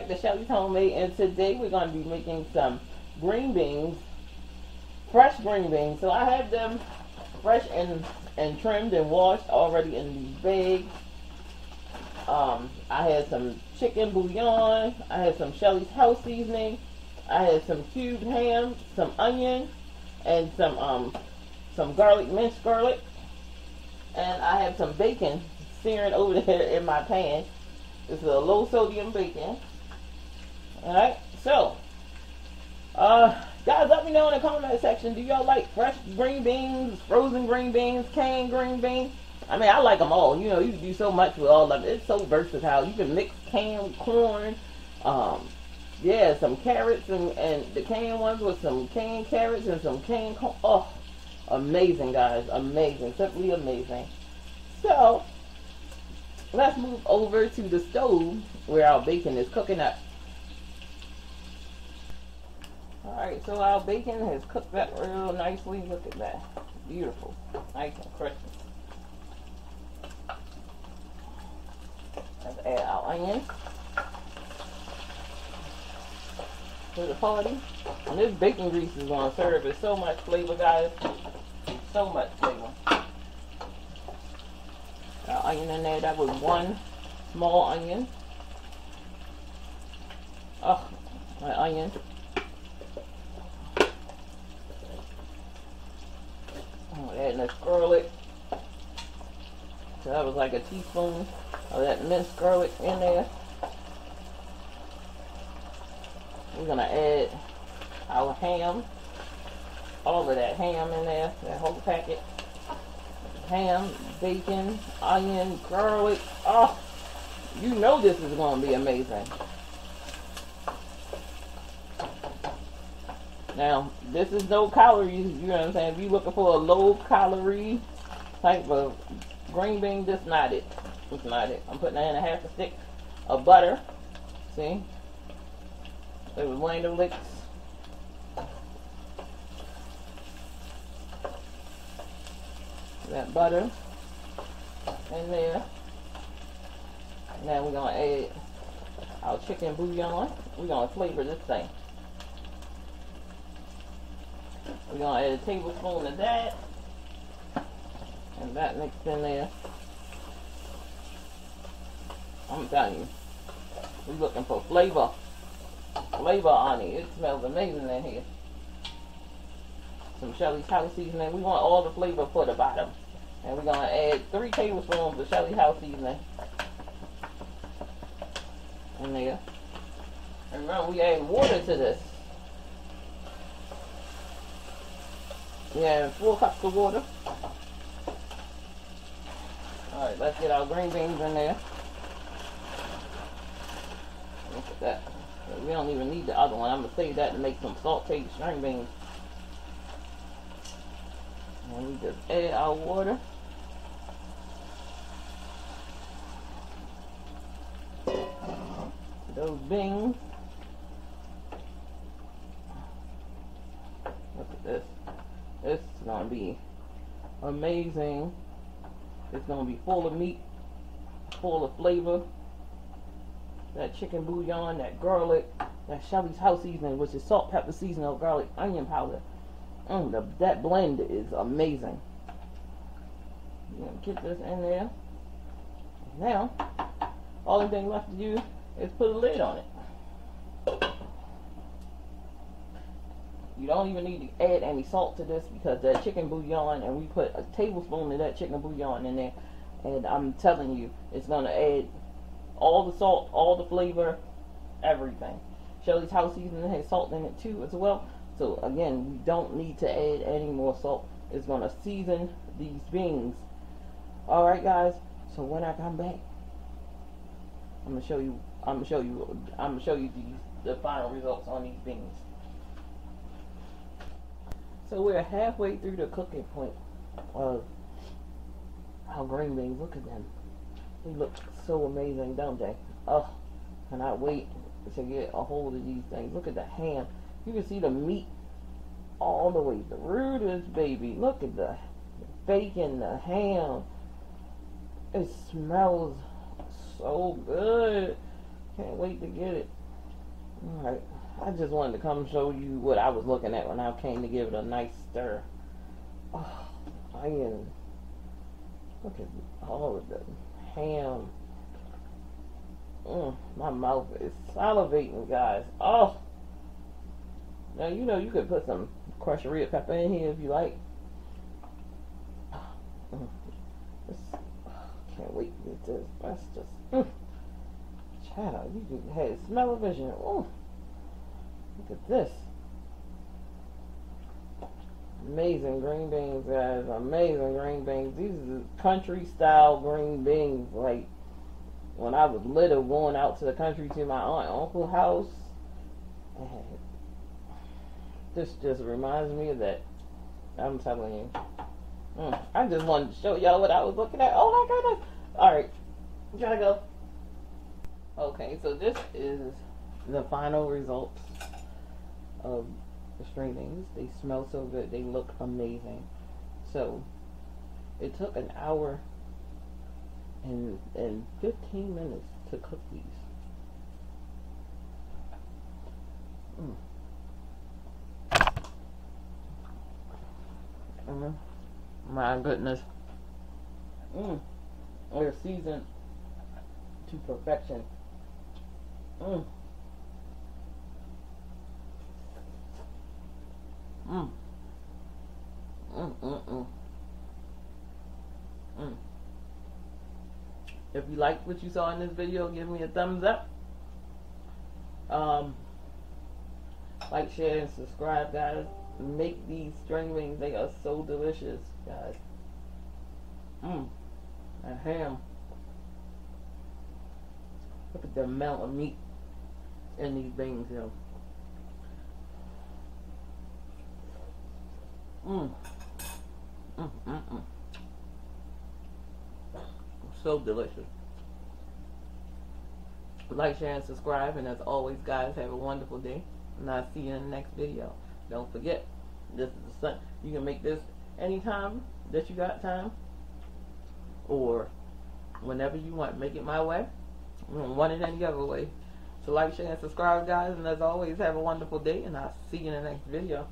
back to Shelly's Homemade, and today we're going to be making some green beans, fresh green beans. So I have them fresh and trimmed and washed already in these bags. I had some chicken bouillon, I had some Shelly's house seasoning, I had some cubed ham, some onion, and some garlic, minced garlic, and I have some bacon searing over there in my pan. This is a low sodium bacon. Alright, so guys, let me know in the comment section, do y'all like fresh green beans, frozen green beans, canned green beans? I mean, I like them all. You know, you can do so much with all of it. It's so versatile. You can mix canned corn, yeah, some carrots and the canned ones with some canned carrots and some canned corn. Oh, amazing, guys. Amazing. Simply amazing. So, let's move over to the stove where our bacon is cooking up. Alright, so our bacon has cooked up real nicely. Look at that. Beautiful. Nice and crispy. Let's add our onions to the party. And this bacon grease is going to serve with so much flavor, guys. So much flavor. Our onion in there, that was one small onion. Oh, my onion. Adding this garlic. So that was like a teaspoon of that minced garlic in there. We're going to add our ham. All of that ham in there. That whole packet. Ham, bacon, onion, garlic. Oh, you know this is going to be amazing. Now, this is no calories, you know what I'm saying? If you're looking for a low calorie type of green bean, that's not it. That's not it. I'm putting in a half a stick of butter. See? It was one of the licks. That butter in there. Now we're going to add our chicken bouillon. We're going to flavor this thing. We're going to add a tablespoon of that. And that mixed in there. I'm telling you, we're looking for flavor. Flavor on it. It smells amazing in here. Some Shelly's house seasoning. We want all the flavor for the bottom. And we're going to add 3 tablespoons of Shelly's house seasoning in there. And remember, we add water to this. We add 4 cups of water. Alright, let's get our green beans in there. Look at that. We don't even need the other one. I'm going to save that to make some sauteed string beans. And we just add our water. Those beans. Look at this. This is going to be amazing. It's going to be full of meat, full of flavor. That chicken bouillon, that garlic, that Shelly's house seasoning, which is salt, pepper, seasoning, garlic, onion powder. That blend is amazing. You're going to get this in there. Now, all the thing left to do is put a lid on it. You don't even need to add any salt to this because that chicken bouillon, and we put a tablespoon of that chicken bouillon in there, and I'm telling you, it's going to add all the salt, all the flavor, everything. Shelly's house seasoning has salt in it too as well. So again, we don't need to add any more salt. It's going to season these beans. Alright guys, so when I come back, I'm going to show you the final results on these beans. So we're halfway through the cooking point of our green beans. Look at them. They look so amazing, don't they? Oh, cannot wait to get a hold of these things. Look at the ham. You can see the meat all the way through this baby. Look at the bacon, the ham. It smells so good. Can't wait to get it. Alright, I just wanted to come show you what I was looking at when I came to give it a nice stir. Oh, look at all of the ham. My mouth is salivating, guys. Oh, now you know you could put some crushed red pepper in here if you like. Can't wait to get this. That's just child. You can have smell-o-vision. Oh, look at this. Amazing green beans, guys. Amazing green beans. These are country-style green beans. Like when I was little, going out to the country to my aunt and uncle's house. And this just reminds me of that. I'm telling you. I just wanted to show y'all what I was looking at. Oh my goodness. Alright. Gotta go. Okay, so this is the final results of the string beans. They smell so good. They look amazing. So, it took an hour and 15 minutes to cook these. My goodness. They're seasoned to perfection. If you liked what you saw in this video, give me a thumbs up. Like, share, and subscribe, guys. Make these string beans. They are so delicious, guys. And ham. Look at the amount of meat in these beans, yo. So delicious. Like, share, and subscribe. And as always, guys, have a wonderful day. And I'll see you in the next video. Don't forget, this is the sun. You can make this anytime that you got time, or whenever you want. Make it my way. One it any other way. So like, share, and subscribe, guys. And as always, have a wonderful day. And I'll see you in the next video.